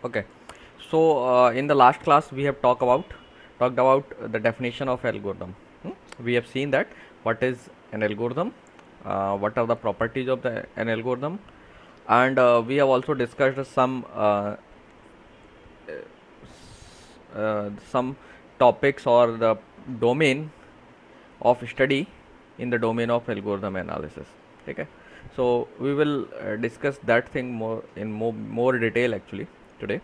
Okay. So in the last class we have talked about the definition of algorithm. We have seen that what is an algorithm, what are the properties of an algorithm, and we have also discussed some topics or the domain of study in the domain of algorithm analysis. Okay. So we will discuss that thing more detail actually today.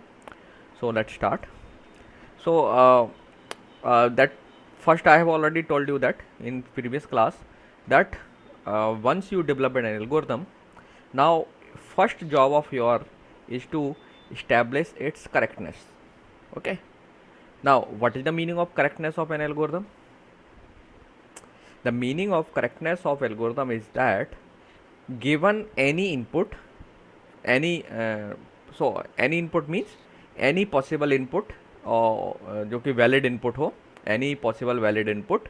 So let's start. So that first I have already told you that in previous class that once you develop an algorithm, now first job of your is to establish its correctness. Okay. Now what is the meaning of correctness of an algorithm? The meaning of correctness of algorithm is that given any input, any any input means any possible input जो कि valid input हो, any possible valid input,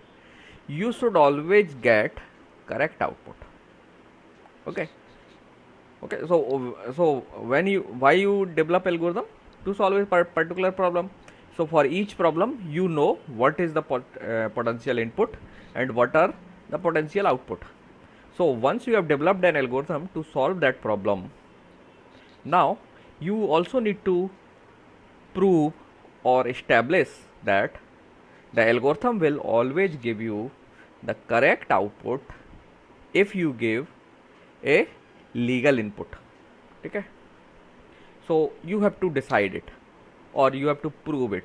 you should always get correct output. Okay. Okay. So when you why you develop algorithm to solve a particular problem. So for each problem you know what is the potential input and what are the potential output. So once you have developed an algorithm to solve that problem, now you also need to prove or establish that the algorithm will always give you the correct output if you give a legal input. Okay. So you have to decide it or you have to prove it.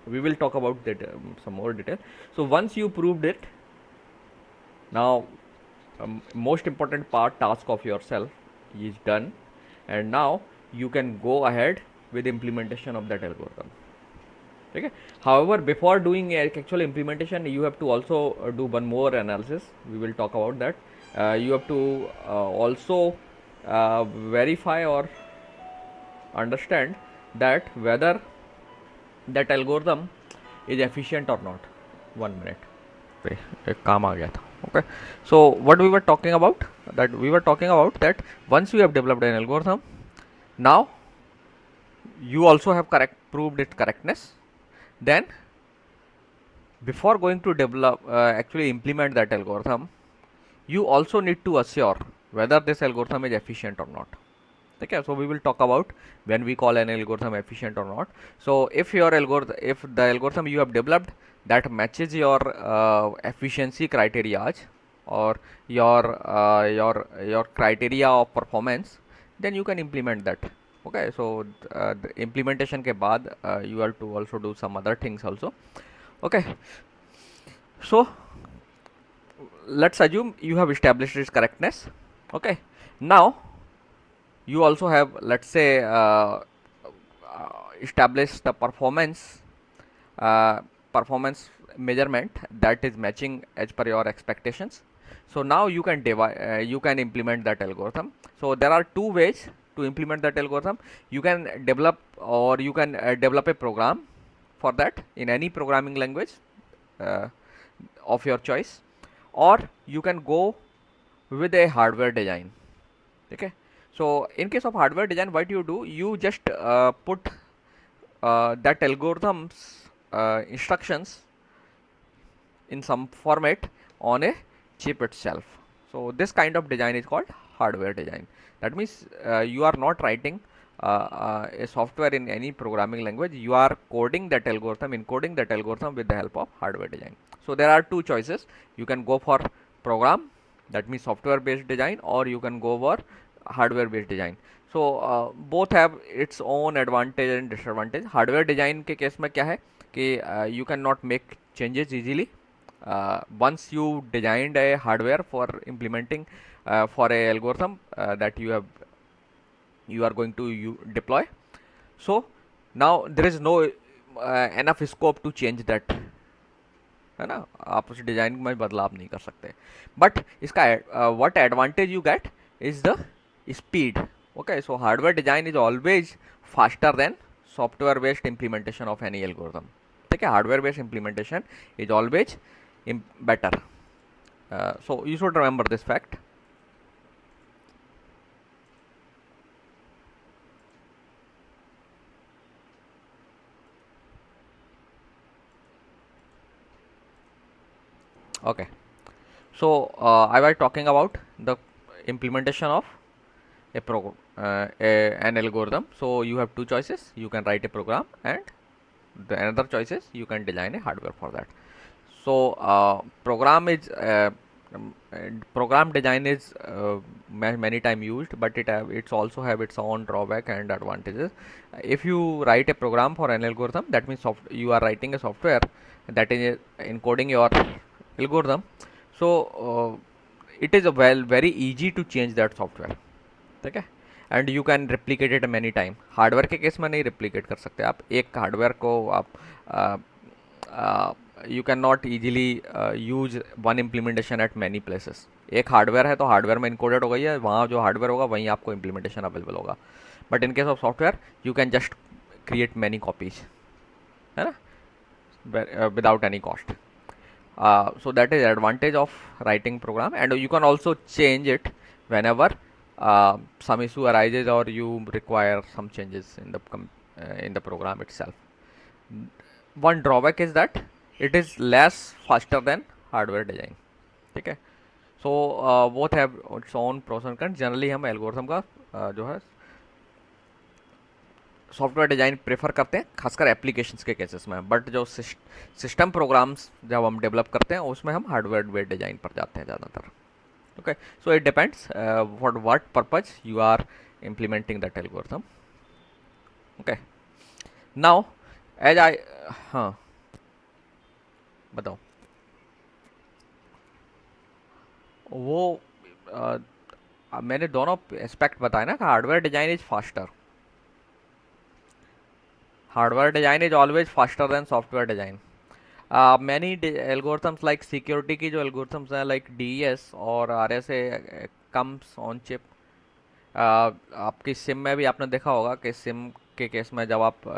We will talk about that some more detail. So once you proved it, now most important part task of yourself is done, and now you can go ahead with implementation of that algorithm. Okay. However, before doing actual implementation, you have to also do one more analysis. We will talk about that. You have to also verify or understand that whether that algorithm is efficient or not. 1 minute. पे एक काम आ गया था. Okay. So what we were talking about, that once you have developed an algorithm, now you also have proved its correctness. Then before going to develop actually implement that algorithm, you also need to assure whether this algorithm is efficient or not. Okay. So we will talk about when we call an algorithm efficient or not. So if the algorithm you have developed that matches your efficiency criteria or your criteria of performance, then you can implement that. Okay. So the implementation ke baad you have to also do some other things also. Okay. So let's assume you have established its correctness. Okay. Now you also have, let's say, establish the uh, performance measurement that is matching as per your expectations. So now you can implement that algorithm. So there are two ways to implement that algorithm. You can develop a program for that in any programming language uh, of your choice, or you can go with a hardware design. Okay. So in case of hardware design, what you do, you just put that algorithm's instructions in some format on a chip itself. So this kind of design is called hardware design. That means you are not writing a software in any programming language. You are encoding that algorithm with the help of hardware design. So there are two choices. You can go for program, that means software based design, or you can go for hardware based design. So both have its own advantage and disadvantage. Hardware design के case में क्या है कि you cannot make changes easily. Once you designed a hardware for implementing for a algorithm that you are going to deploy, so now there is no enough scope to change that, है ना. आप उस design में बदलाव नहीं कर सकते. But इसका what advantage you get is the speed. Okay. So hardware design is always faster than software based implementation of any algorithm. ठीक है. Hardware based implementation is always better. So you should remember this fact. Okay. So I was talking about the implementation of an algorithm. So you have two choices. You can write a program, and the another choice is you can design a hardware for that. So program design is many time used, but it's also have its own drawback and advantages. If you write a program for an algorithm, that means you are writing a software that is encoding your algorithm. So it is a very easy to change that software. ठीक है, and you can replicate it many time. Hardware के case में नहीं replicate कर सकते आप. एक hardware को आप you can not easily use one implementation eight many places. एक हार्डवेयर है तो हार्डवेयर में इनकोडेड हो गई है, वहाँ जो हार्डवेयर होगा वहीं आपको इम्प्लीमेंटेशन अवेलेबल होगा. But in case of software you can just create many copies, है ना, without any cost. So that is advantage of writing program, and you can also change it whenever some issue arises or you require some changes in the program itself. One drawback is that it is less faster than hardware design. ठीक है. So both have its own pros and cons. Generally हम algorithm का जो है software design prefer करते हैं, खासकर applications के केसेस में. बट जो सिस्टम प्रोग्राम्स जब हम डेवलप करते हैं उसमें हम हार्डवेयर डिज़ाइन पर जाते हैं ज़्यादातर. Okay, so it depends for what purpose you are implementing that algorithm. Okay, now as I, हाँ बताओ. वो मैंने दोनों एस्पेक्ट बताया ना. Hardware design is faster. Hardware design is always faster than software design. Many algorithms like security की जो algorithms हैं like DES और RSA comes on chip. आपकी सिम में भी आपने देखा होगा कि सिम के केस में जब आप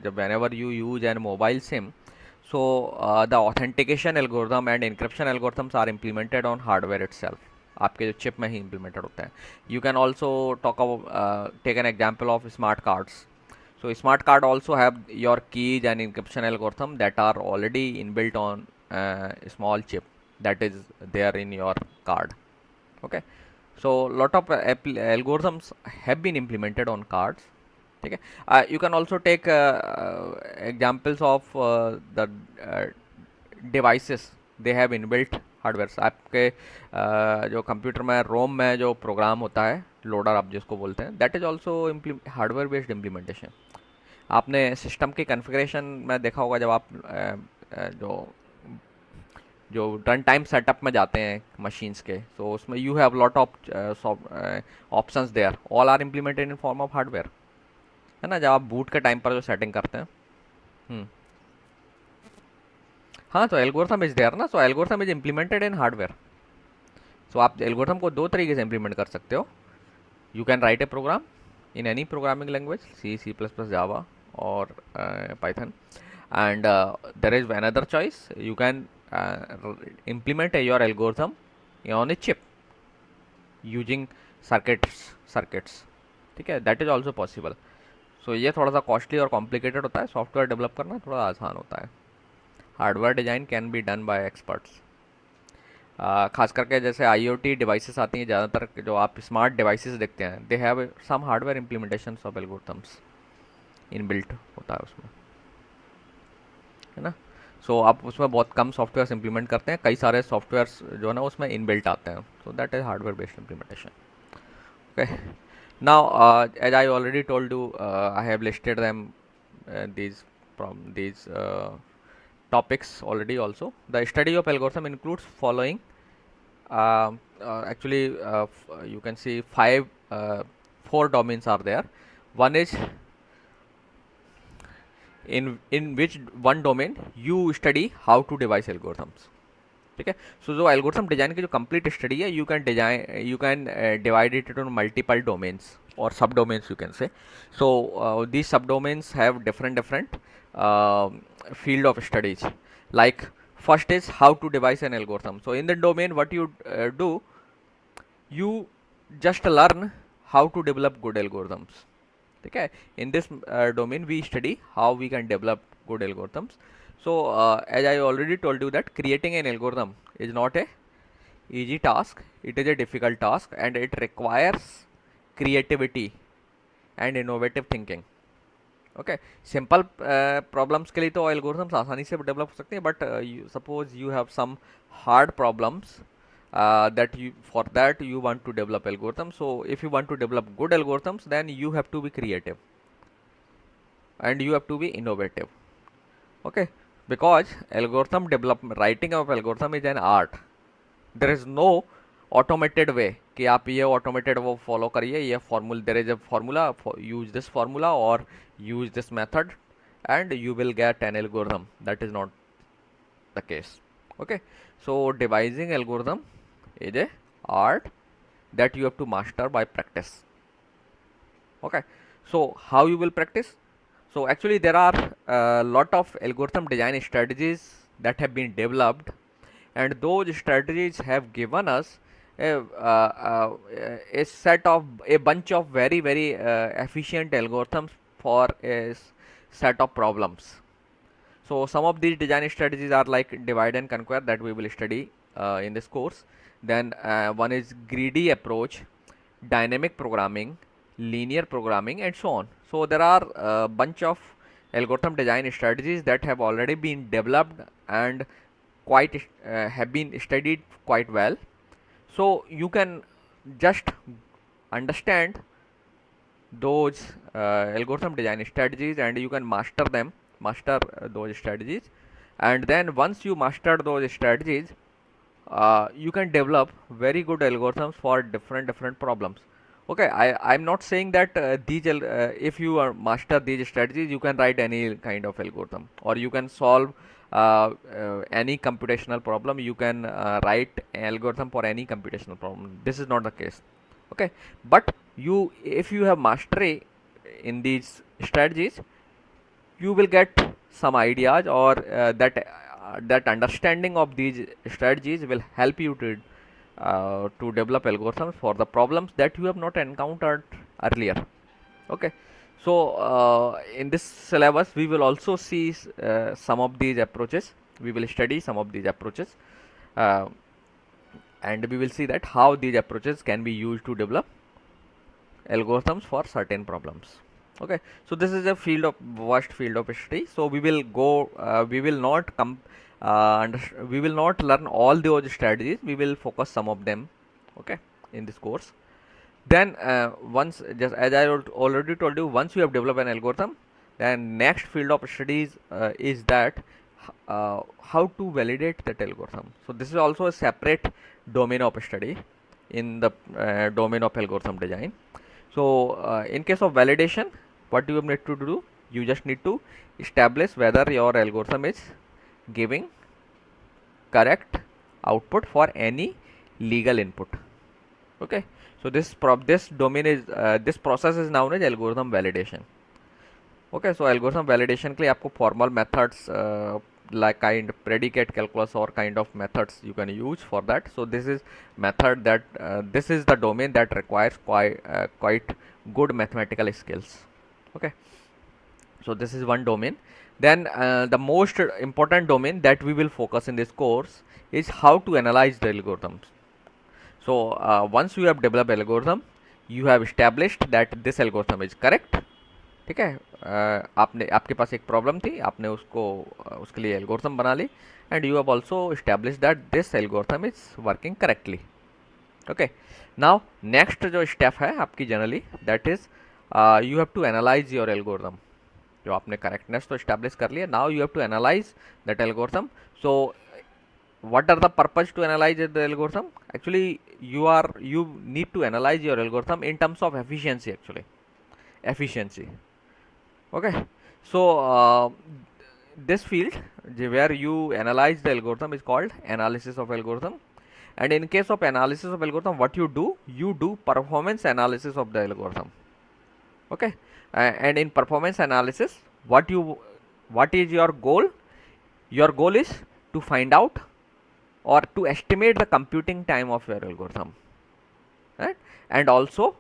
जब whenever you use an mobile SIM, so the authentication algorithm and encryption algorithms are implemented on hardware itself. आपके जो चिप में ही implemented होते हैं. You can also take an example of smart cards. So smart card also have your keys and encryption algorithm that are already inbuilt on a small chip that is there in your card. Okay, so lot of algorithms have been implemented on cards. Okay, you can also take examples of the devices they have inbuilt hardware. आपके जो computer में रोम में जो programme होता है, loader आप जिसको बोलते हैं, that is also hardware based implementation. आपने सिस्टम की कॉन्फ़िगरेशन में देखा होगा जब आप जो जो रन टाइम सेटअप में जाते हैं मशीन्स के, तो उसमें you have lot of options there, all are implemented in form of hardware, है ना. जब आप बूट के टाइम पर जो सेटिंग करते हैं, हाँ, तो एल्गोरिथम इज देयर ना. So algorithm is implemented in hardware. So आप एल्गोरिथम को दो तरीके से इम्प्लीमेंट कर सकते हो. You can write a program in any programming language, C, C++, Java or Python, and there is another choice. You can implement your algorithm on a chip using circuits. ठीक है, that is also possible. So ये थोड़ा सा costly और complicated होता है. Software develop करना थोड़ा आसान होता है. Hardware design can be done by experts. खास करके जैसे IoT डिवाइसेस आती हैं, ज़्यादातर जो आप स्मार्ट डिवाइसेस देखते हैं, they have some hardware implementation of algorithms inbuilt होता है उसमें, है ना. सो आप उसमें बहुत कम सॉफ्टवेयर इम्प्लीमेंट करते हैं, कई सारे सॉफ्टवेयर्स जो है ना उसमें इनबिल्ट आते हैं. So that is hardware based implementation. Okay, now as I already told you, I have listed them these topics already. Also, the study of algorithm includes following. Actually, you can see four domains are there. One is in which one domain you study how to devise algorithms. ठीक है. सो जो algorithm design की जो complete study है, you can divide it into multiple domains और sub domains you can say. So these subdomains have different field of studies. Like first is how to devise an algorithm. So in the domain, what you do, you just learn how to develop good algorithms. ठीक है. In this domain we study how we can develop good algorithms. So as I already told you that creating an algorithm is not a easy task, it is a difficult task and it requires creativity and innovative thinking. Okay simple problems के लिए तो algorithms आसानी से develop हो सकते हैं, but suppose you have some hard problems that you for that you want to develop algorithm. So if you want to develop good algorithms, then you have to be creative and you have to be innovative. Okay, because algorithm development, writing of algorithm is an art. There is no automated way कि आप ये automated वो follow करिए, ये formula, there is a formula, use this formula or use this method and you will get an algorithm. That is not the case. Okay, so devising algorithm is a art that you have to master by practice. Okay, so how you will practice? So actually there are a lot of algorithm design strategies that have been developed, and those strategies have given us a set of a bunch of very efficient algorithms for a set of problems. So some of these design strategies are like divide and conquer that we will study in this course. Then one is greedy approach, dynamic programming, linear programming, and so on. So there are a bunch of algorithm design strategies that have already been developed and quite have been studied quite well. So you can just understand those algorithm design strategies and you can master them, master those strategies, and then once you master those strategies, you can develop very good algorithms for different problems. Okay, I'm not saying that if you are master these strategies, you can write any kind of algorithm or you can solve any computational problem. You can write an algorithm for any computational problem. This is not the case. Okay, but you, if you have mastery in these strategies, you will get some ideas, or that understanding of these strategies will help you to develop algorithms for the problems that you have not encountered earlier. Okay, so in this syllabus we will also see some of these approaches. We will study some of these approaches, uh, and we will see that how these approaches can be used to develop algorithms for certain problems. Okay, so this is a field of vast field of study. So we will go we will not come we will not learn all those strategies, we will focus some of them, okay, in this course. Then once, just as I already told you, once you have developed an algorithm, then next field of studies is that how to validate that algorithm. So this is also a separate domain of study in the domain of algorithm design. So in case of validation, what you need to do, you just need to establish whether your algorithm is giving correct output for any legal input. Okay, so this domain is this process is known as algorithm validation. Okay, so algorithm validation के लिए आपको formal methods like kind predicate calculus or kind of methods you can use for that. So this is method that this is the domain that requires quite good mathematical skills. Okay, so this is one domain. Then the most important domain that we will focus in this course is how to analyze the algorithms. So once you have developed algorithm, you have established that this algorithm is correct. ठीक है, आपने, आपके पास एक problem थी, आपने उसको उसके लिए एल्गोरिथम बना ली, and you have also establish that this algorithm is working correctly. Okay, now next जो स्टेप है आपकी generally, that is you have to analyse your algorithm. जो आपने करेक्टनेस तो एस्टैब्लिश कर लिया, now you have to analyse that algorithm. So what are the purpose to analyze the algorithm? Actually you need to analyze your algorithm in terms of efficiency, actually efficiency. Okay, so this field where you analyze the algorithm is called analysis of algorithm. And in case of analysis of algorithm, what you do performance analysis of the algorithm. Okay, and in performance analysis, what is your goal? Your goal is to find out or to estimate the computing time of your algorithm, right? And also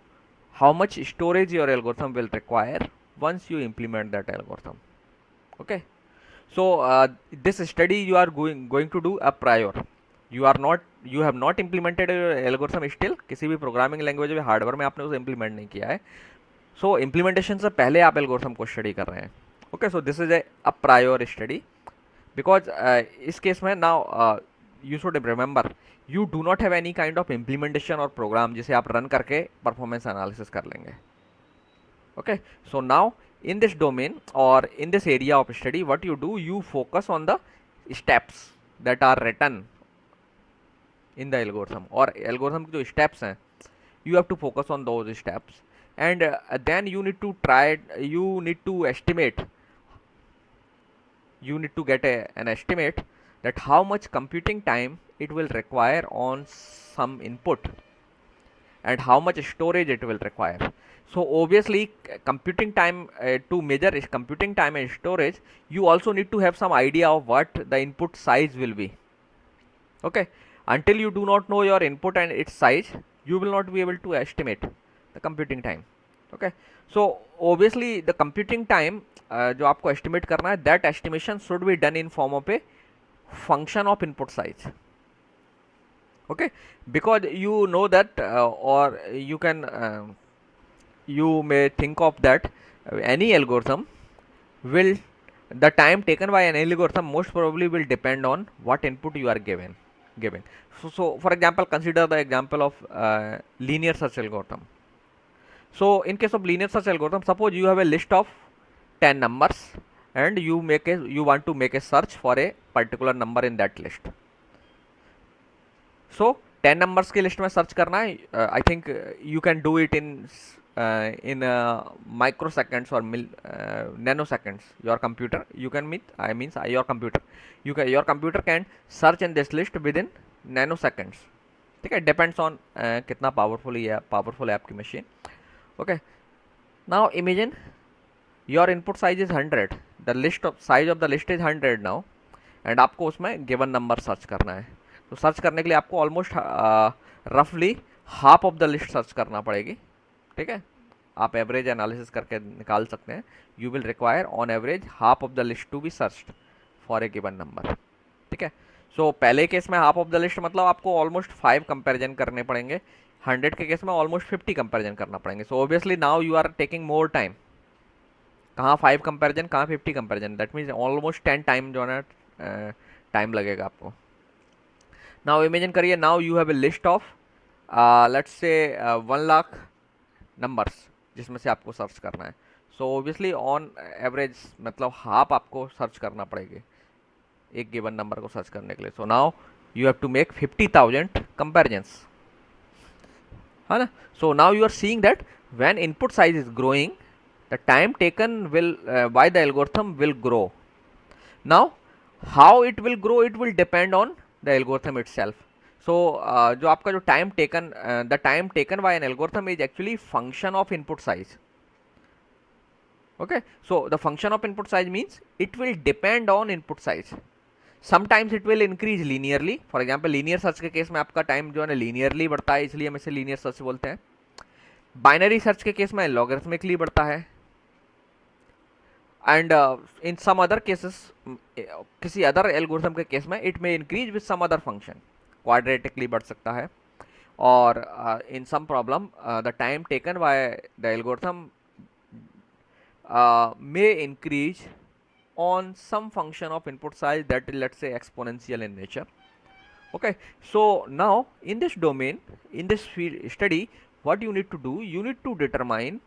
how much storage your algorithm will require once you implement that algorithm. Okay, So this study you are going to do a prior. You have not implemented algorithm still, किसी भी programming language में hardware में आपने उसे implement नहीं किया है. सो implementation से पहले आप एल्गोरिथम को स्टडी कर रहे हैं. Okay, so this is a prior study because इस केस में now you should remember you do not have any kind of implementation और प्रोग्राम जिसे आप रन करके परफॉर्मेंस एनालिसिस कर लेंगे. Okay, so now in this domain or in this area of study, what you do, you focus on the steps that are written in the algorithm, or algorithm के जो steps हैं, you have to focus on those steps, and then you need to try, you need to estimate, you need to get an estimate that how much computing time it will require on some input and how much storage it will require. So obviously computing time, to measure computing time and storage, you also need to have some idea of what the input size will be. Okay, until you do not know your input and its size, you will not be able to estimate the computing time. Okay, so obviously the computing time जो आपको estimate करना है, that estimation should be done in form of a function of input size. Okay, because you know that or you can you may think of that any algorithm will, the time taken by an algorithm most probably will depend on what input you are giving. So for example, consider the example of linear search algorithm. So in case of linear search algorithm, suppose you have a list of 10 numbers and you want to make a search for a particular number in that list. So 10 numbers की list में search करना है. I think you can do it in microseconds or nanoseconds. Your computer, you can your computer, your computer can search in this list within nanoseconds. ठीक है, depends on कितना powerful है आपकी machine. Okay, now imagine your input size is 100, the size of the list is 100 now, and आपको उसमें given number search करना है. तो सर्च करने के लिए आपको ऑलमोस्ट रफली half of the list search करना पड़ेगी. ठीक है, आप एवरेज एनालिसिस करके निकाल सकते हैं. You will require on average half of the list to be searched for a given number. ठीक है, सो पहले केस में हाफ ऑफ द लिस्ट मतलब आपको ऑलमोस्ट 5 कंपेरिजन करने पड़ेंगे. 100 के केस में ऑलमोस्ट 50 कंपेरिजन करना पड़ेंगे. So obviously now you are taking more time. कहाँ 5 कंपेरिजन, कहाँ 50 comparison, that means almost 10 time जो है टाइम लगेगा आपको. नाउ इमेजिन करिए, now you have a list of let's say 1 lakh numbers जिसमें से आपको सर्च करना है. सो ऑब्वियसली ऑन एवरेज मतलब हाफ आपको सर्च करना पड़ेगी एक गिवन नंबर को सर्च करने के लिए. So now you have to make 50,000 comparisons, है ना. So now you are seeing that when input size is growing, the time taken will by the algorithm will grow. Now how it will grow, it will depend on the algorithm itself. So जो आपका जो time taken, the time taken by an algorithm is actually function of input size. Okay, so the function of input size means it will depend on input size. Sometimes it will increase linearly. For example, linear search के case में आपका time जो है ना linearly बढ़ता है, इसलिए हम इसे linear search बोलते हैं. Binary search के केस में logarithmically बढ़ता है. And in some other cases, किसी अदर एल्गोरिथम के केस में इट में increase with some other function, quadratically बढ़ सकता है. और in some problem the time taken by the algorithm may increase on some function of input size that is, let's say, exponential in nature. Okay, so now in this domain, in this study, what you need to do, you need to determine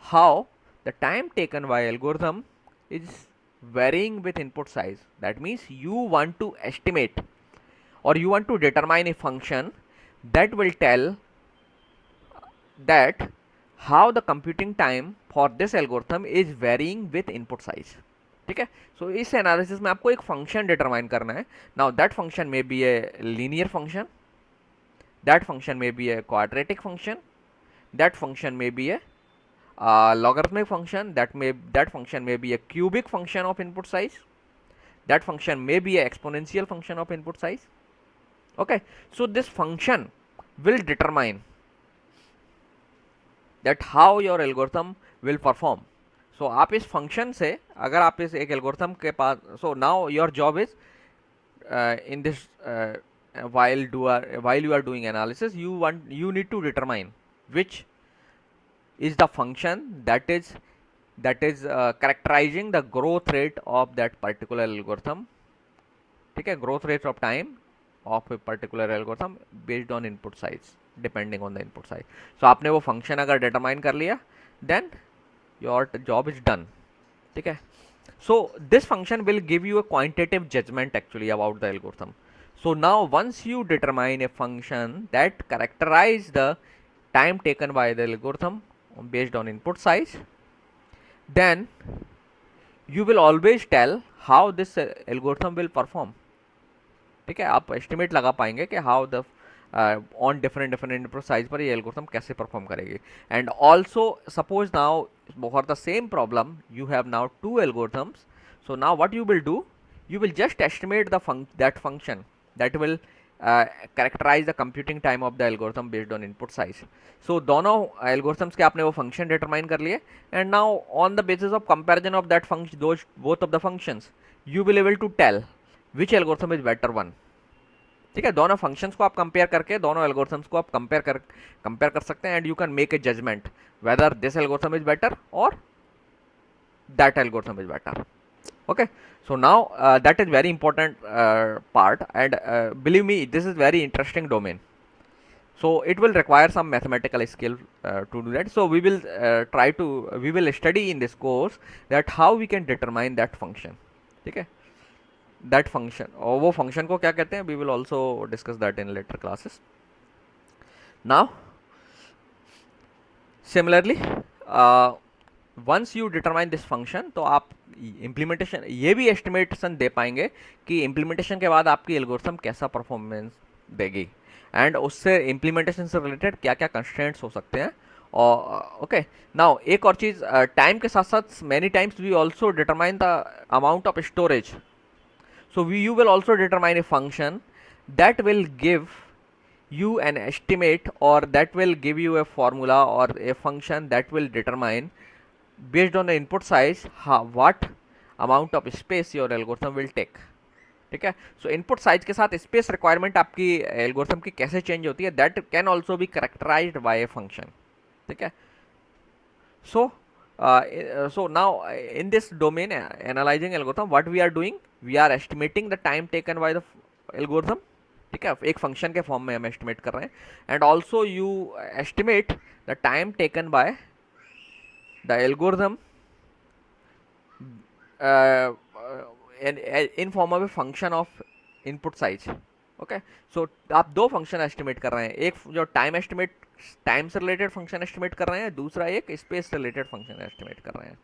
how the time taken by algorithm is varying with input size. That means you want to estimate or you want to determine a function that will tell that how the computing time for this algorithm is varying with input size. ठीक है, सो इस analysis में आपको एक function determine करना है. Now that function may be a linear function, that function may be a quadratic function, that function may be A logarithmic function, that function may be a cubic function of input size, that function may be a exponential function of input size. Okay, so this function will determine that how your algorithm will perform. सो आप इस function से अगर आप इस एक algorithm के पास, so now your job is in this while you are doing analysis, you need to determine which is the function that is characterizing the growth rate of that particular algorithm. ठीक है, growth rate of time of a particular algorithm based on input size, depending on the input size. So आपने वो function अगर determine कर लिया, then your job is done. ठीक है. So this function will give you a quantitative judgment actually about the algorithm. So now once you determine a function that characterize the time taken by the algorithm based on input size, then you will always tell how this algorithm will perform. ठीक है, आप estimate लगा पाएंगे कि how the on different input size पर ये algorithm कैसे perform करेगी. And also suppose now for the same problem you have now two algorithms. So now what you will do, you will just estimate that function that will characterize the computing time of the algorithm based on input size. So दोनों algorithms के आपने वो function determine कर लिए, and now on the basis of comparison of that function, those both of the functions, you will able to tell which algorithm is better one. ठीक है, दोनों functions को आप compare करके दोनों algorithms को आप compare कर सकते हैं, and you can make a judgment whether this algorithm is better or that algorithm is better. Okay, so now that is very important part, and believe me, this is very interesting domain. So it will require some mathematical skill to do that. So we will study in this course that how we can determine that function. ठीक है, that function, और वो function को क्या कहते हैं, we will also discuss that in later classes. Now similarly once you determine this function, तो आप इम्प्लीमेंटेशन ये भी एस्टिमेशन दे पाएंगे कि इम्प्लीमेंटेशन के बाद आपकी एल्गोरिथम कैसा परफॉर्मेंस देगी, एंड उससे इम्प्लीमेंटेशन से रिलेटेड क्या क्या कंस्ट्रेंट्स हो सकते हैं. और ओके, नाउ एक और चीज़, टाइम के साथ साथ many times we also determine the amount of storage. So you will also determine a function that will give you an estimate, or that will give you a formula or a function that will determine based on the input size what amount of space your algorithm will take. ठीक है, सो input size के साथ space requirement आपकी algorithm की कैसे change होती है, that can also be characterized by a function. ठीक है, so now in this domain analyzing algorithm, what we are doing, we are estimating the time taken by the algorithm. ठीक है, एक फंक्शन के फॉर्म में हम एस्टिमेट कर रहे हैं, and also you estimate the time taken by the algorithm in form of a function of input size. Okay, so आप दो फंक्शन एस्टिमेट कर रहे हैं, एक जो टाइम से रिलेटेड फंक्शन एस्टिमेट कर रहे हैं, दूसरा एक स्पेस से रिलेटेड फंक्शन एस्टिमेट कर रहे हैं.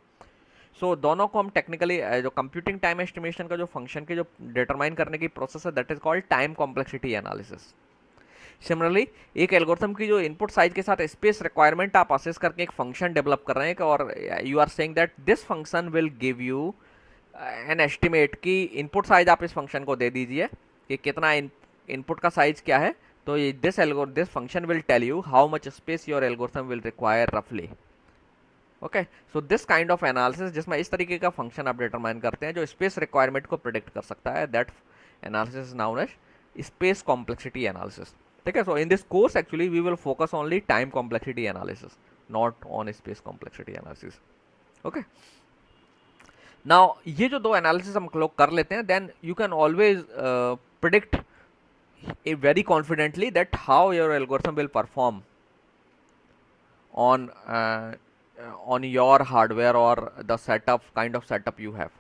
सो दोनों को हम टेक्निकली जो कंप्यूटिंग टाइम एस्टिमेशन का जो फंक्शन के जो डिटरमाइन करने की प्रोसेस है, that is called time complexity analysis. Similarly एक एल्गोरिथम की जो इनपुट साइज के साथ स्पेस रिक्वायरमेंट आप असेस करके एक फंक्शन डेवलप कर रहे हैं, और you are saying that this function will give you an estimate कि इनपुट साइज आप इस फंक्शन को दे दीजिए कि कितना इनपुट का साइज क्या है, तो this function will tell you how much space your algorithm will require रफली. Okay, so this kind of analysis, जिसमें इस तरीके का फंक्शन आप डिटरमाइन करते हैं जो स्पेस रिक्वायरमेंट को प्रिडिक्ट कर सकता है, that analysis is known as space complexity analysis. ठीक है, so in this course actually we will focus only time complexity analysis, not on space complexity analysis. Okay, now ये जो दो एनालिसिस हम लोग कर लेते हैं, then you can always predict very confidently that how your algorithm will perform on your hardware or the kind of setup you have.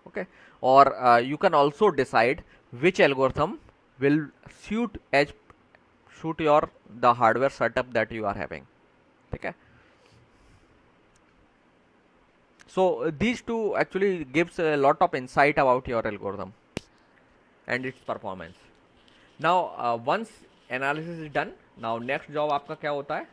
Okay, or you can also decide which algorithm will suit the hardware setup that you are having. Okay, so these two actually gives a lot of insight about your algorithm and its performance. Now once analysis is done, now next job आपका क्या होता है,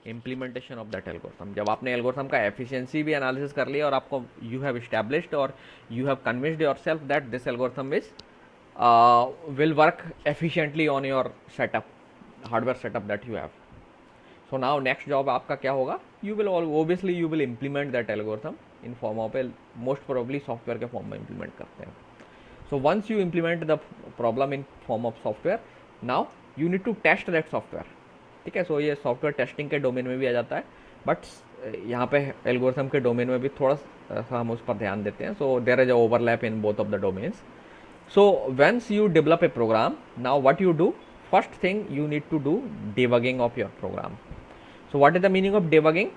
implementation of that algorithm. जब आपने algorithm का efficiency भी analysis कर लिया और आपको यू हैव एस्टैब्लिश्ड और you have convinced yourself that this algorithm is will work efficiently on your setup, hardware setup that you have. So now next job आपका क्या होगा, you will obviously you will implement that algorithm in form of a most probably software के फॉर्म में implement करते हैं. So once you implement the problem in form of software, now you need to test that software. ठीक है, सो ये software testing के domain में भी आ जाता है, बट यहाँ पे एल्गोरिथम के डोमेन में भी थोड़ा सा हम उस पर ध्यान देते हैं. So there is a overlap in both of the domains. So once you develop a program, now what you do? First thing you need to do debugging of your program. So what is the meaning of debugging?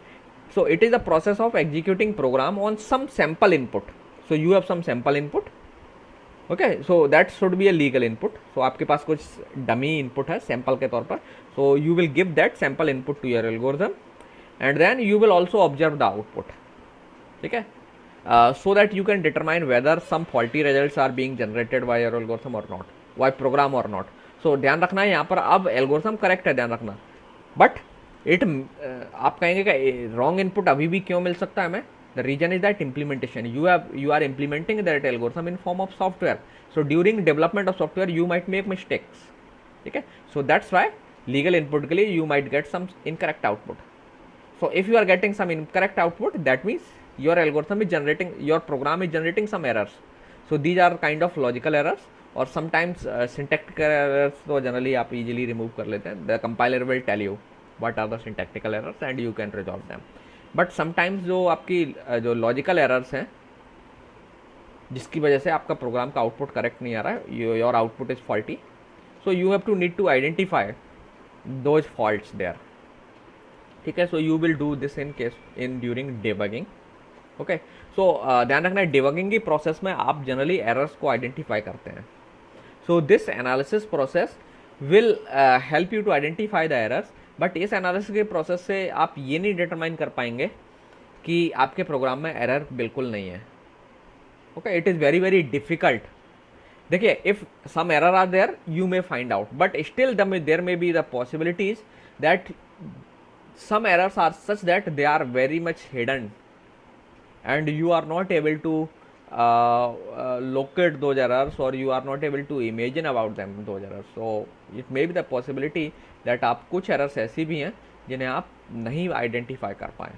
So it is the process of executing program on some sample input. So you have some sample input. Okay, so that should be a legal input. So आपके पास कुछ dummy input है sample के तौर पर. So you will give that sample input to your algorithm, and then you will also observe the output. ठीक है, so that you can determine whether some faulty results are being generated by your algorithm or not, by program or not. So ध्यान रखना है यहाँ पर, अब algorithm correct है, ध्यान रखना, but it आप कहेंगे कि wrong input अभी भी क्यों मिल सकता है हमें? The reason is that implementation. You are implementing that algorithm in form of software. So during development of software you might make mistakes. ठीक है, so that's why legal input के लिए you might get some incorrect output. So if you are getting some incorrect output, that means your algorithm is generating, your program is generating some errors. So these are kind of logical errors, or sometimes syntactical errors. तो generally आप easily remove कर लेते हैं. The compiler will tell you what are the syntactical errors and you can resolve them. But sometimes जो आपकी जो logical errors हैं, जिसकी वजह से आपका प्रोग्राम का आउटपुट करेक्ट नहीं आ रहा है, your output is faulty. So you have to need to identify those faults there. ठीक है, so you will do this in during debugging. Okay, so ध्यान रखना है डिबगिंग की प्रोसेस में आप जनरली एरर्स को आइडेंटिफाई करते हैं. So this analysis process will help you to identify the errors, but इस एनालिसिस के प्रोसेस से आप ये नहीं डिटरमाइन कर पाएंगे कि आपके प्रोग्राम में एरर बिल्कुल नहीं है. Okay, it is very very difficult. देखिए, if some error are there you may find out, but still there may be the possibilities that some errors are such that they are very much hidden and you are not able to locate those errors, or you are not able to imagine about them, those errors. So it may be the possibility that आप कुछ errors ऐसी भी हैं जिन्हें आप नहीं identify कर पाएँ.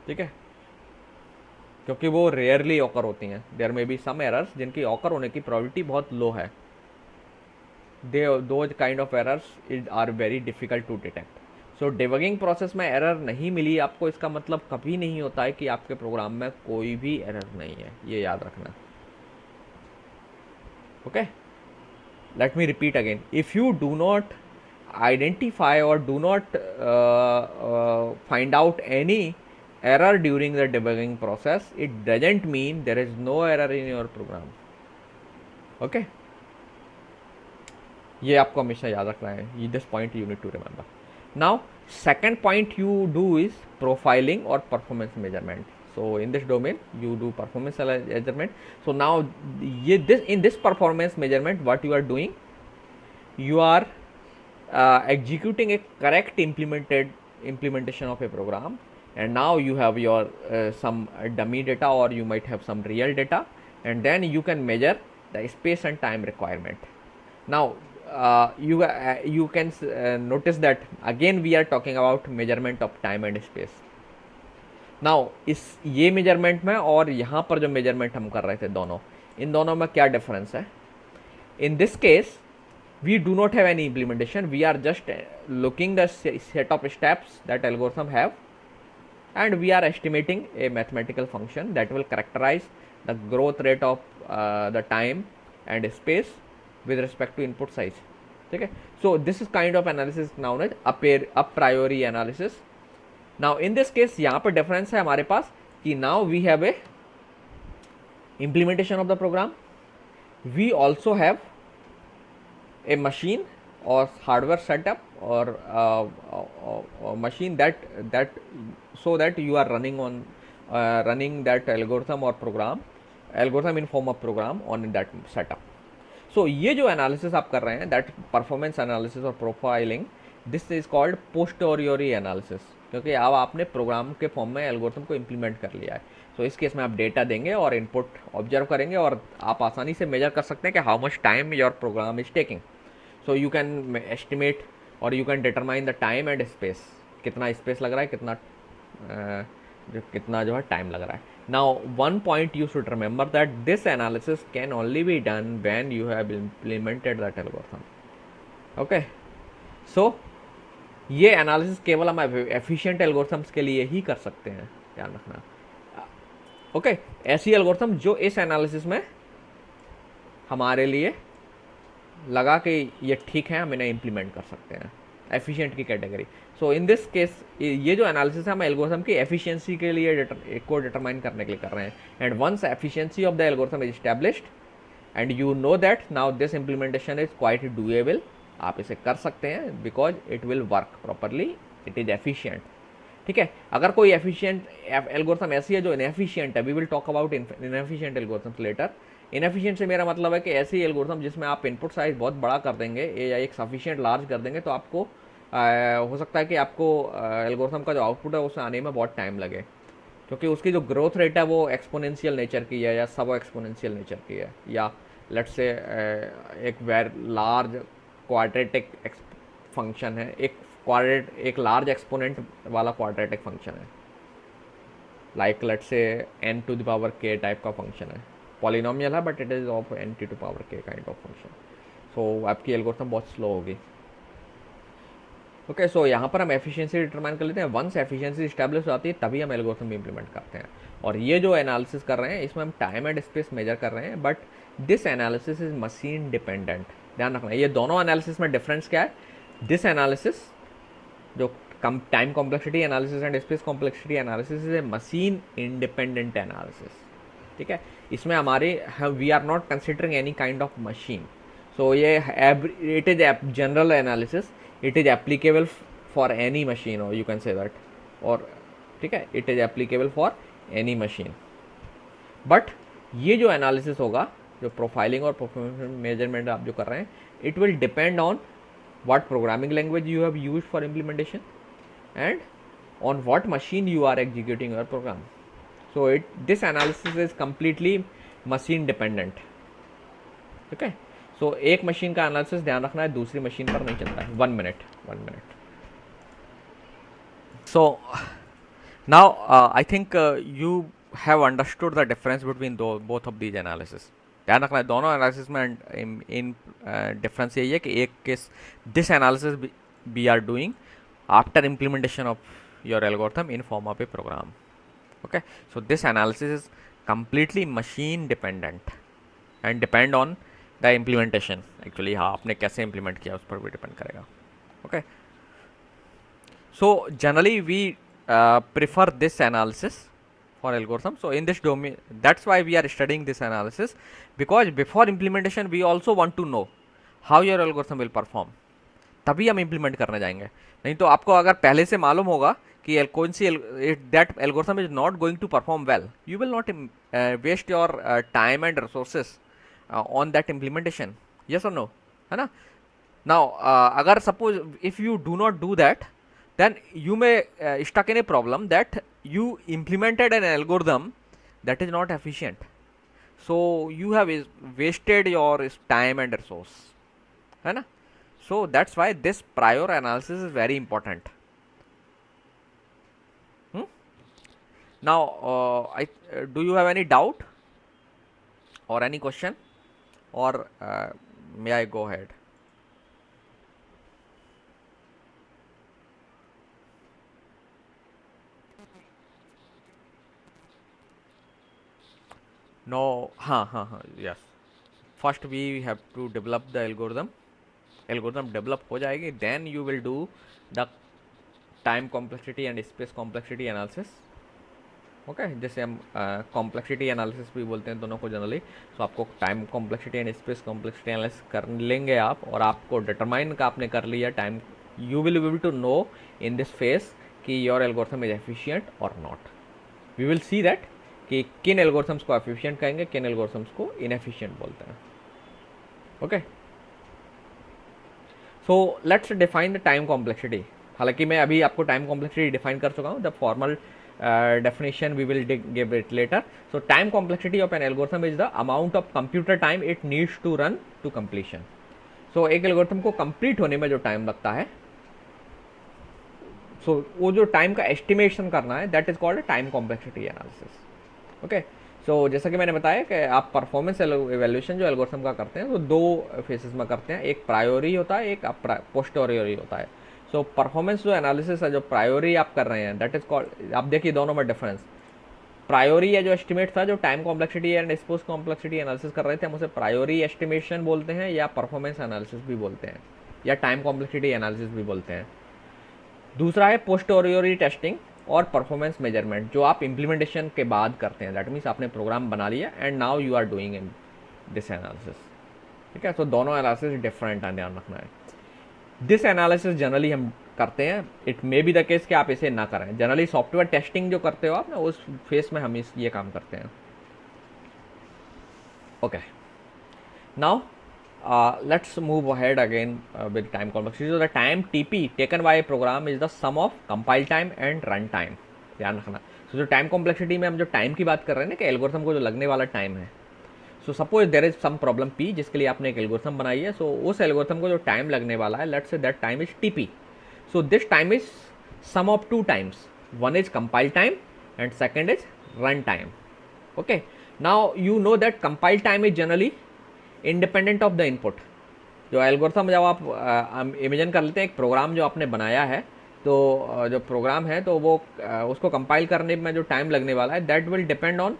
ठीक है, क्योंकि वो रेयरली ऑकर होती हैं. There may be some errors जिनकी ऑकर होने की प्रोबेबिलिटी बहुत लो है. Those kind of errors are very difficult to detect. So debugging process में एरर नहीं मिली आपको, इसका मतलब कभी नहीं होता है कि आपके प्रोग्राम में कोई भी एरर नहीं है, ये याद रखना. Okay, let me repeat again. If you do not identify और do not find out any error during the debugging process, it doesn't mean there is no error in your program. Okay, ये आपको हमेशा याद रखना है. This point you need to remember. Now second point you do is profiling or performance measurement. So in this domain you do performance measurement. So now in this performance measurement, what you are doing, you are executing a correct implementation of a program, and now you have your some dummy data, or you might have some real data, and then you can measure the space and time requirement. Now you can notice that again we are talking about measurement of time and space. Now इस ये measurement में और यहाँ पर जो measurement हम कर रहे थे, इन दोनों में क्या difference है? In this case we do not have any implementation, we are just looking the set of steps that algorithm have, and we are estimating a mathematical function that will characterize the growth rate of the time and space with respect to input size. ठीक है, so this is kind of analysis known as a priori analysis. Now in this case यहाँ पर difference है हमारे पास कि now we have a implementation of the program, we also have a machine or hardware setup or machine that so that you are running on running that algorithm or algorithm in form of program on that setup. So ये जो analysis आप कर रहे हैं, that performance analysis और profiling, this is called posteriori analysis, क्योंकि अब आपने प्रोग्राम के फॉर्म में एल्गोरिथम को इम्प्लीमेंट कर लिया है. सो इस केस में आप डेटा देंगे और इनपुट ऑब्जर्व करेंगे, और आप आसानी से मेजर कर सकते हैं कि how much time your program is taking. So you can estimate और you can determine the time and space, कितना स्पेस लग रहा है, कितना जो कितना जो है टाइम लग रहा है. Now one point you should remember that this analysis can only be done when you have implemented that algorithm. Okay, so ये एनालिसिस केवल हम एफिशिएंट एल्गोरिथम्स के लिए ही कर सकते हैं, ध्यान रखना. ओके, ऐसी एल्गोरिथम जो इस एनालिसिस में हमारे लिए लगा कि ये ठीक है, हम इन्हें इम्प्लीमेंट कर सकते हैं, एफिशिएंट की category. So in this case ये जो एनालिसिस है हम एल्गोरिथम की एफिशिएंसी के लिए को डिटरमाइन करने के लिए कर रहे हैं. And once efficiency of the algorithm is established and you know that now this implementation is quite doable, आप इसे कर सकते हैं because it will work properly, it is efficient. ठीक है, अगर कोई एफिशिएंट एल्गोरिथम ऐसी है जो इनएफिशिएंट है, we will talk about inefficient algorithms later. Inefficient से मेरा मतलब है कि ऐसी एल्गोरिथम जिसमें आप इनपुट साइज बहुत बड़ा कर देंगे या एक सफिशिएंट लार्ज कर देंगे तो आपको हो सकता है कि आपको एल्गोरिथम का जो आउटपुट है उसे आने में बहुत टाइम लगे, क्योंकि उसकी जो ग्रोथ रेट है वो एक्सपोनेंशियल नेचर की है या सब एक्सपोनेंशियल नेचर की है, या लेट्स से एक लार्ज क्वाड्रेटिक फंक्शन है, एक लार्ज एक्सपोनेंट वाला क्वाड्रेटिक फंक्शन है, like let's say n to the power k type का फंक्शन है, पॉलिनोमियल है but it is of n to the power k kind of function. So आपकी algorithm बहुत slow होगी. ओके, सो यहाँ पर हम एफिशिएंसी डिटरमाइन कर लेते हैं. वंस एफिशिएंसी इस्टेब्लिश हो जाती है तभी हम एल्गोरिथम इम्प्लीमेंट करते हैं. और ये जो एनालिसिस कर रहे हैं इसमें हम टाइम एंड स्पेस मेजर कर रहे हैं, but this analysis is machine dependent. ध्यान रखना, ये दोनों एनालिसिस में डिफरेंस क्या है. दिस एनालिसिस जो time complexity analysis and space complexity analysis is a machine independent analysis. ठीक है, इसमें हमारे we are not considering any kind of machine. So ये it is general analysis, it is applicable for any machine, और you can say that, और ठीक है, it is applicable for any machine. But ये जो एनालिसिस होगा, जो profiling और परफॉर्मेंस मेजरमेंट आप जो कर रहे हैं, it will depend on what programming language you have used for implementation and on what machine you are executing your program. So this analysis is completely machine dependent. Okay, so एक machine का analysis ध्यान रखना है, दूसरी machine पर नहीं चलता है. 1 minute. So now I think you have understood the difference between both of these analysis. ध्यान रखना है, दोनों एनालिसिस में इन डिफरेंस यही है कि एक case this analysis we are doing after implementation of your algorithm in form of a program. Okay, so this analysis is completely machine dependent and depend on the implementation. Actually हाँ, आपने कैसे implement किया उस पर भी depend करेगा. Okay, so generally we prefer this analysis for algorithm. So in this domain, that's why we are studying this analysis, because before implementation we also want to know how your algorithm will perform. तभी हम implement करने जाएंगे. नहीं तो आपको अगर पहले से मालूम होगा कि कौन सी that algorithm is not going to perform well, you will not waste your time and resources on that implementation. Yes or no? है ना? Now अगर suppose if you do not do that, then you may stuck in a problem that you implemented an algorithm that is not efficient, so you have wasted your time and resource, है ना? So that's why this prior analysis is very important. Now do you have any doubt or any question, or may I go ahead? No, yes. First we have to develop the algorithm. Develop हो जाएगी, then you will do the time complexity and space complexity analysis. Okay, जैसे हम complexity analysis भी बोलते हैं दोनों को generally. सो आपको time complexity and space complexity analysis कर लेंगे आप, और आपको डिटरमाइन का आपने कर लिया time. You will be able to know in this phase कि योर एल्गोरिथम इज एफिशिएंट और not. We will see that कि किन एल्गोरिथम्स को एफिशिएंट कहेंगे, किन एल्गोरिथम्स को इनएफिशिएंट बोलते हैं. Okay, so let's define the time complexity. हालांकि मैं अभी आपको टाइम कॉम्प्लेक्सिटी डिफाइन कर चुका हूँ. The formal definition we will give it later. So time complexity of an algorithm is the amount of computer time it needs to run to completion. So एक algorithm को complete होने में जो time लगता है सो वो जो टाइम का एस्टिमेशन करना है, that is called time complexity analysis. Okay, so जैसा कि मैंने बताया कि आप परफॉर्मेंस एवेल्यूशन जो एल्गोरिथम का करते हैं वो दो फेसेस में करते हैं, एक प्रायोरी होता है, एक पोस्टेरियरी होता है। सो परफॉर्मेंस जो एनालिसिस है, जो प्रायोरी आप कर रहे हैं, दैट इज कॉल्ड, आप देखिए दोनों में डिफरेंस। प्रायोरी या जो एस्टिमेट था, जो time complexity and expose complexity analysis कर रहे थे, हम उसे प्रायोरी एस्टिमेशन बोलते हैं, या परफॉर्मेंस एनालिसिस भी बोलते हैं, या टाइम कॉम्प्लेक्सिटी एनालिसिस भी बोलते हैं। दूसरा है पोस्टेरियरी टेस्टिंग और परफॉर्मेंस मेजरमेंट, जो आप इम्प्लीमेंटेशन के बाद करते हैं। दैट मीन्स आपने प्रोग्राम बना लिया and now you are doing in this analysis. ठीक है, तो दोनों एनालिसिस डिफरेंट है, ध्यान रखना है। दिस एनालिसिस जनरली हम करते हैं, it may be the case कि आप इसे ना करें। जनरली सॉफ्टवेयर टेस्टिंग जो करते हो आप ना, उस फेस में हम ये काम करते हैं। Okay, now let's move ahead again with time complexity. So the time TP taken by a program is the sum of compile time and run time. ध्यान रखना। so जो टाइम कॉम्प्लेक्सिटी में हम जो टाइम की बात कर रहे हैं ना, कि एल्गोरिथम को जो लगने वाला टाइम है, so suppose there is some problem P जिसके लिए आपने एक एल्गोरिथम बनाई है। सो उस एल्गोरिथम को जो टाइम लगने वाला है, let's say that time is TP. So this time is sum of two times, one is compile time and second is run time. Okay, now you know that compile time is generally independent of the input. जो algorithm, जब आप imagine कर लेते हैं एक programme जो आपने बनाया है, तो जो प्रोग्राम है तो वो उसको कंपाइल करने में जो टाइम लगने वाला है, that will depend on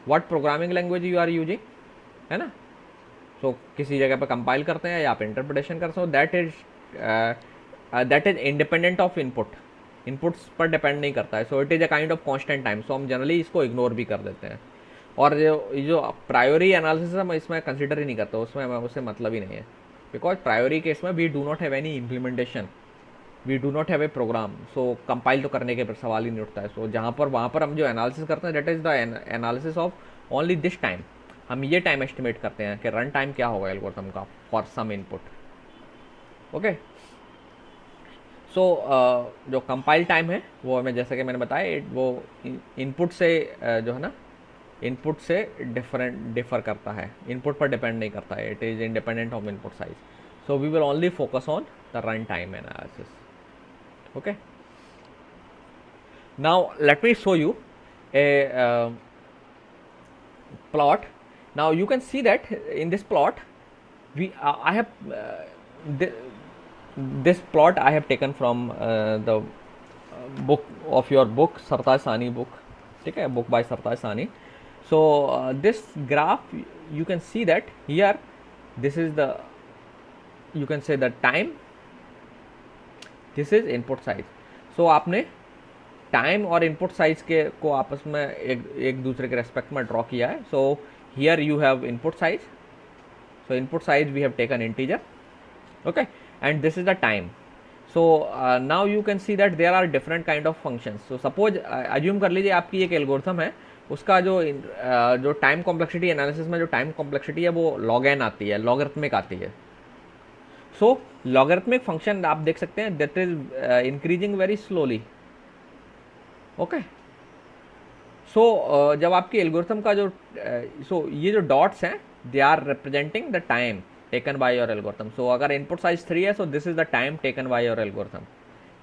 what programming language you are using, है ना। सो किसी जगह पर कंपाइल करते हैं या आप इंटरप्रिटेशन करते हो, that is independent of input, inputs पर डिपेंड नहीं करता है। So it is a kind of constant time. So हम जनरली इसको इग्नोर भी कर देते हैं। और जो प्रायोरी एनालिसिस हम इसमें कंसिडर ही नहीं करते, उसमें हमें उससे मतलब ही नहीं है, बिकॉज प्रायोरी केस में we do not have any implementation, we do not have a program. So compile तो करने के सवाल ही नहीं उठता है। सो जहाँ पर वहाँ पर हम जो एनालिसिस करते हैं, that is the analysis of only this time. हम ये टाइम एस्टिमेट करते हैं कि रन टाइम क्या होगा एल्गोरिथम का फॉर सम इनपुट। ओके, सो जो कंपाइल टाइम है वो हमें, जैसे कि मैंने बताया, वो इनपुट से जो है ना, इनपुट से डिफर करता है, इनपुट पर डिपेंड नहीं करता है। It is independent of input size. So we will only focus on the run time analysis. Okay, now let me show you a plot. Now you can see that in this plot I have this plot I have taken from the book of your book, Sartaj Sani book, okay, book by Sartaj Sani. So this graph, you can see that here this is the, you can say the time, this is input size. So आपने time और input size के को आपस में एक दूसरे के respect में ड्रॉ किया है. So here you have input size, so input size we have taken integer, okay, and this is the time. So now you can see that there are different kind of functions. So suppose assume कर लीजिए आपकी एक algorithm है, उसका जो time complexity analysis में जो time complexity है वो लॉग एन आती है, लॉगरिथमिक आती है. सो लॉगरिथमिक फंक्शन आप देख सकते हैं that is increasing very slowly. Okay, so जब आपकी एल्गोरिथम का जो ये जो डॉट्स हैं they are representing the time taken by your algorithm. So अगर इनपुट साइज 3 है, so this is the time taken by your algorithm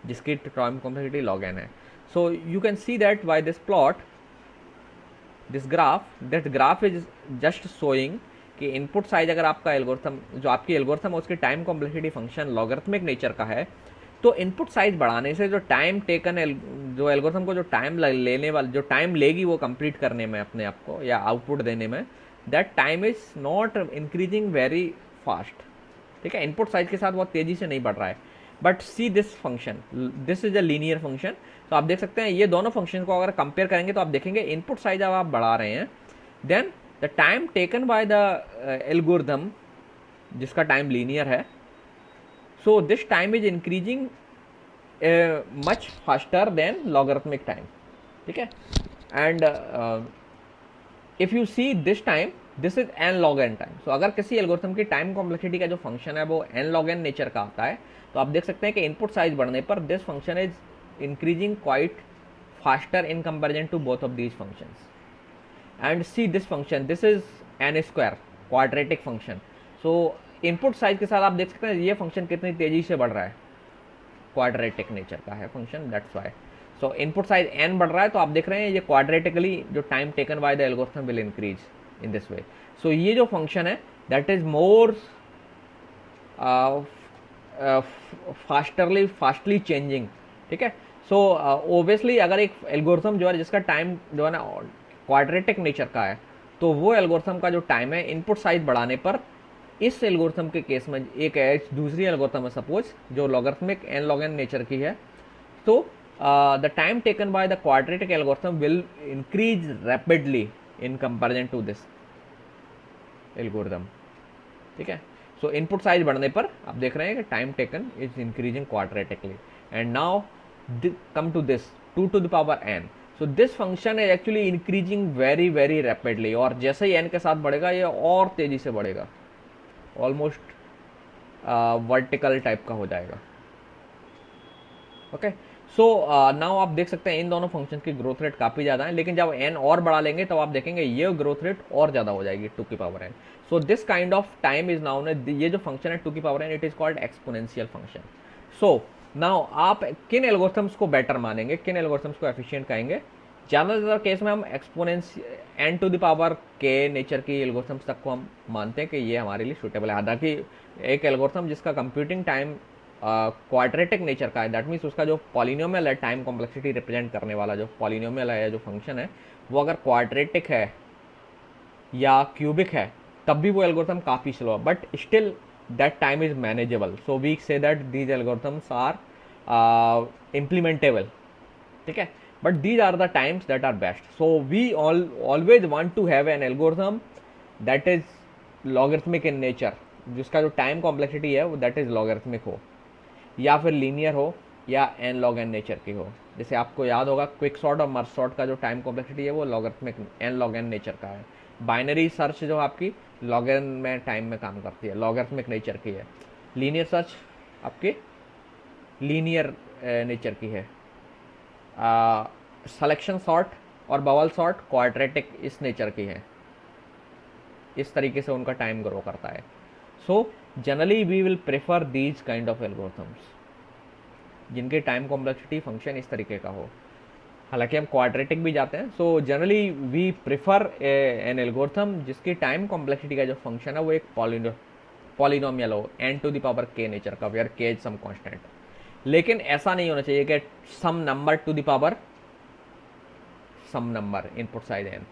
जिसकी टाइम कॉम्प्लेक्सिटी लॉग एन है. So you can see that by this plot, this graph, that graph is just showing कि input size अगर आपका algorithm, जो आपकी algorithm है उसकी time complexity function logarithmic nature का है, तो इनपुट साइज बढ़ाने से जो टाइम टेकन, जो एल्गोरिथम को जो टाइम लेने वाला, जो टाइम लेगी वो कंप्लीट करने में अपने आप को या आउटपुट देने में, that time is not increasing very fast. ठीक है, इनपुट साइज के साथ बहुत तेज़ी से नहीं बढ़ रहा है. But C this function, this is a linear function. तो आप देख सकते हैं ये दोनों फंक्शन को अगर कंपेयर करेंगे तो आप देखेंगे इनपुट साइज जब आप बढ़ा रहे हैं, then the time taken by the algorithm जिसका टाइम लीनियर है, so this time is increasing much faster than logarithmic time. ठीक है, and if you see this time, this is n log n time. so अगर किसी algorithm की time complexity का जो function है वो n log n नेचर का आता है, तो आप देख सकते हैं कि इनपुट साइज बढ़ने पर this function is increasing quite faster in comparison to both of these functions. And see this function, this is n square quadratic function. So input size के साथ आप देख सकते हैं ये फंक्शन कितनी तेज़ी से बढ़ रहा है. क्वाड्रेटिक नेचर का है function, that's why. So input size n बढ़ रहा है तो आप देख रहे हैं ये क्वाड्रेटिकली जो time taken by the algorithm will increase in this way. So ये जो फंक्शन है that is more fastly changing, ठीक है। सो ओबियसली अगर एक एल्गोरिथम जो है जिसका टाइम जो है ना क्वाड्रेटिक नेचर का है, तो वो एल्गोरिथम का जो टाइम है इनपुट साइज बढ़ाने पर, इस एल्गोरिथम के केस में एक दूसरी एल्गोरिथम है सपोज जो logarithmic n log n nature की है, तो the time taken by the quadratic algorithm will increase rapidly in comparison to this algorithm, ठीक है। सो इनपुट साइज बढ़ने पर आप देख रहे हैं कि time taken is increasing quadratically. And now come to this 2 to the power n, so this function is actually increasing very very rapidly, और जैसे ही n के साथ बढ़ेगा ये और तेजी से बढ़ेगा, ऑलमोस्ट वर्टिकल टाइप का हो जाएगा। ओके, सो नाउ आप देख सकते हैं इन दोनों फंक्शन की ग्रोथ रेट काफ़ी ज़्यादा है, लेकिन जब n और बढ़ा लेंगे तो आप देखेंगे ये ग्रोथ रेट और ज़्यादा हो जाएगी 2 की power n। So this kind of time is now, ये जो फंक्शन है 2 की power n, it is called exponential function. So now आप किन एल्गोरिथम्स को बेटर मानेंगे, किन एल्गोरिथम्स को एफिशिएंट कहेंगे? ज़्यादातर केस में हम exponents n to the power k nature की एल्गोरिथम्स तक को हम मानते हैं कि ये हमारे लिए सूटेबल है। हालांकि एक एल्गोरिथम जिसका कंप्यूटिंग टाइम क्वाड्रेटिक नेचर का है, दैट मीन्स उसका जो पॉलिनोमियल है, टाइम कॉम्प्लेक्सिटी रिप्रेजेंट करने वाला जो पॉलिनोमियल है या जो फंक्शन है, वो अगर क्वाड्रेटिक है या क्यूबिक है तब भी वो एल्गोरिथम काफ़ी स्लो है, but still that time is manageable, so we say that these algorithms are implementable, ठीक है, but these are the times that are best, so we always want to have an algorithm that is logarithmic in nature, जिसका जो time complexity है वो that is logarithmic हो, या फिर linear हो, या n log n नेचर की हो। जैसे आपको याद होगा क्विक सॉर्ट और मर्ज सॉर्ट का जो टाइम कॉम्प्लेक्सिटी है वो logarithmic n log n nature का है। बाइनरी सर्च जो आपकी लॉगरिथम में टाइम में काम करती है, लॉगरिथमिक नेचर की है। लीनियर सर्च आपकी लीनियर नेचर की है। सिलेक्शन सॉर्ट और बबल सॉर्ट क्वाड्रेटिक इस नेचर की है। इस तरीके से उनका टाइम ग्रो करता है। So generally we will prefer these kind of algorithms जिनके टाइम कॉम्प्लेक्सिटी फंक्शन इस तरीके का हो। हालांकि हम क्वाड्रेटिक भी जाते हैं। So generally we prefer an algorithm जिसकी टाइम कॉम्प्लेक्सिटी का जो फंक्शन है वो एक पॉलिनोमियल हो, n to the power k nature का, where k is some constant. लेकिन ऐसा नहीं होना चाहिए कि some number to the power some number input size n।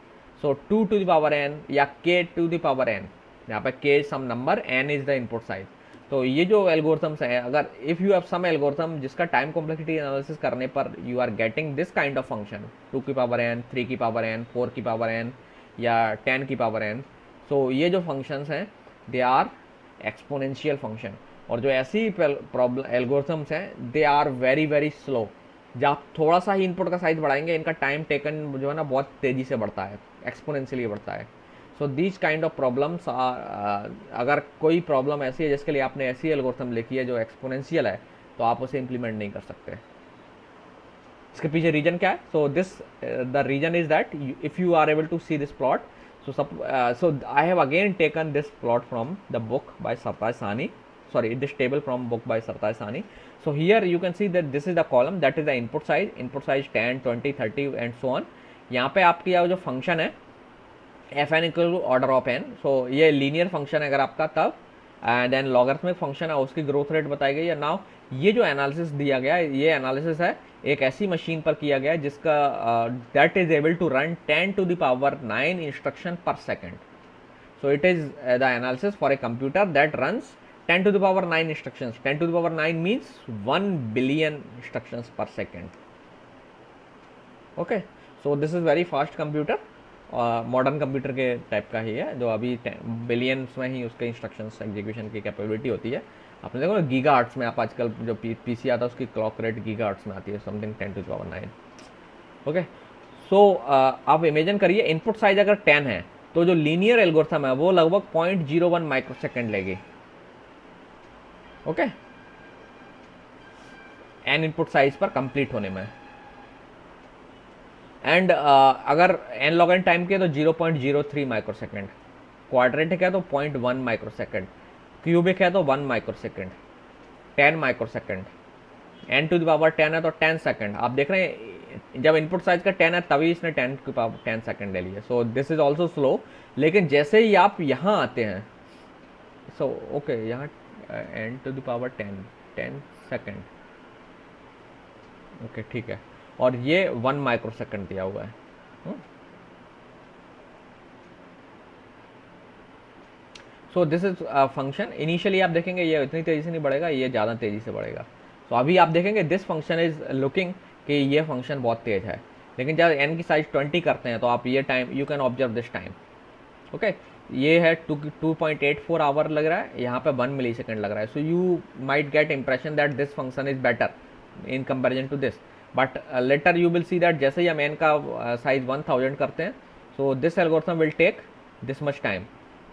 So 2 to the power n या k to the power n, यहाँ पे k some number, n is the input size. तो ये जो एल्गोरिथम्स हैं, अगर if you have some algorithm जिसका time complexity analysis करने पर you are getting this kind of function 2 की पावर n, 3 की पावर n, 4 की पावर n या 10 की पावर n, सो ये जो फंक्शंस हैं दे आर एक्सपोनेंशियल फंक्शन। और जो ऐसी प्रॉब्लम एल्गोरिथम्स हैं they are very very slow. जब आप थोड़ा सा ही इनपुट का साइज बढ़ाएंगे इनका टाइम टेकन जो है ना बहुत तेज़ी से बढ़ता है, एक्सपोनेंशियली बढ़ता है। So these kind of problems अगर कोई प्रॉब्लम ऐसी है जिसके लिए आपने ऐसी एल्गोरिथम लिखी है जो एक्सपोनेंशियल है तो आप उसे इम्प्लीमेंट नहीं कर सकते। इसके पीछे रीजन क्या है? So this the reason is that if you are able to see this plot, so I have again taken this plot from the book by Sartaj Sahni, sorry this table from book by Sartaj Sahni. So here you can see that this is the column, that is the input size 10, 20, 30 and so on. यहाँ पे आपकी जो function है fn equal to order of n, so ये linear function है अगर आपका तब, एंड देन लॉगरिथमिक फंक्शन है उसकी ग्रोथ रेट बताई गई है। नाउ ये जो एनालिसिस दिया गया है ये एनालिसिस है एक ऐसी मशीन पर किया गया है जिसका that is able to run 10 to the power 9 instruction per second. So it is the analysis for a computer that runs 10 to the power 9 instructions. 10 to the power 9 means 1 billion instructions per second. Okay, so this is very fast computer, modern computer के type का ही है जो अभी billions में ही उसके instructions execution की capability होती है। आपने देखो ना गीगा हर्ट्ज में, आप आजकल जो पीसी आता है उसकी क्लॉक रेट गीगा हर्ट्ज में आती है, something 10 to the power 9। Okay, so आप इमेजिन करिए इनपुट साइज अगर 10 है तो जो लीनियर एल्गोरिथम है वो लगभग 0.01 माइक्रोसेकंड लेगी। ओके, एन इनपुट साइज पर कंप्लीट होने में। एंड अगर n log n टाइम के तो 0.03 माइक्रोसेकंड, क्वाड्रेटिक है तो 0.1 माइक्रोसेकंड, क्यूबिक है तो 1 microsecond, 10 microsecond. n to the power 10 है तो 10 सेकंड। आप देख रहे हैं जब इनपुट साइज का 10 है तभी इसने 10 की पावर 10 सेकंड ले लिया। So this is also slow. लेकिन जैसे ही आप यहाँ आते हैं, सो ओके यहाँ n to the power 10 second, okay ठीक है, और ये 1 माइक्रो सेकंड दिया हुआ है। So this is function. Initially आप देखेंगे ये इतनी तेज़ी से नहीं बढ़ेगा, ये ज़्यादा तेज़ी से बढ़ेगा। तो अभी आप देखेंगे दिस फंक्शन इज लुकिंग कि ये फंक्शन बहुत तेज़ है, लेकिन जब n की साइज 20 करते हैं तो आप ये time you can observe this time. Okay, ये है 2.84 आवर लग रहा है, यहाँ पे 1 मिली सेकेंड लग रहा है। So you might get impression that this function is better in comparison to this, but later you will see that जैसे ही हम n का साइज 1000 करते हैं, so this algorithm will take this much time,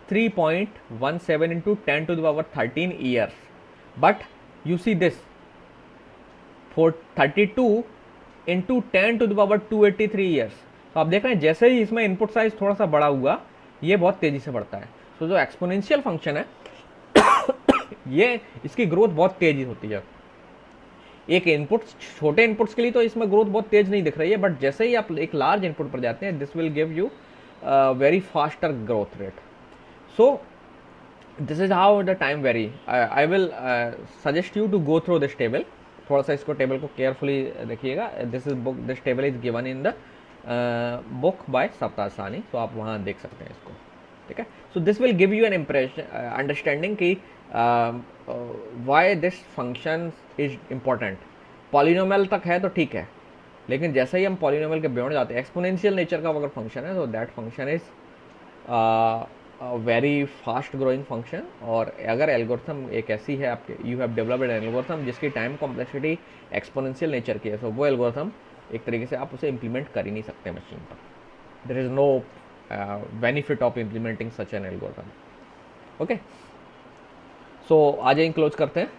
3.17 into 10 to the power 13 years. But you see this, for 32 into 10 to the power 283 years. तो आप देख रहे हैं जैसे ही इसमें इनपुट साइज थोड़ा सा बड़ा हुआ, ये बहुत तेजी से बढ़ता है। तो जो एक्सपोनेंशियल फंक्शन है ये इसकी ग्रोथ बहुत तेजी होती है। एक इनपुट, छोटे इनपुट्स के लिए तो इसमें ग्रोथ बहुत तेज नहीं दिख रही है, बट जैसे ही आप एक लार्ज इनपुट पर जाते हैं, this will give you very faster growth rate. So this is how the time vary. I will suggest you to go through this table. थोड़ा सा इसको टेबल को केयरफुली देखिएगा। This table is given in the book by सप्ताह सानी, तो आप वहाँ देख सकते हैं इसको, ठीक है। So this will give you an impression understanding कि why this function is important. Polynomial तक है तो ठीक है, लेकिन जैसे ही हम पॉलिनोमियल के बियॉन्ड जाते हैं, एक्सपोनेंशियल नेचर का अगर फंक्शन है, तो that function is very fast growing function. और अगर एल्गोरिथम एक ऐसी है, आपके you have developed N algorithm जिसकी टाइम कॉम्प्लेक्सिटी एक्सपोनेंशियल नेचर की है, सो वो एल्गोरिथम एक तरीके से आप उसे इम्प्लीमेंट कर ही नहीं सकते मशीन पर। There is no benefit of implementing such an algorithm. Okay, so आज क्लोज करते हैं।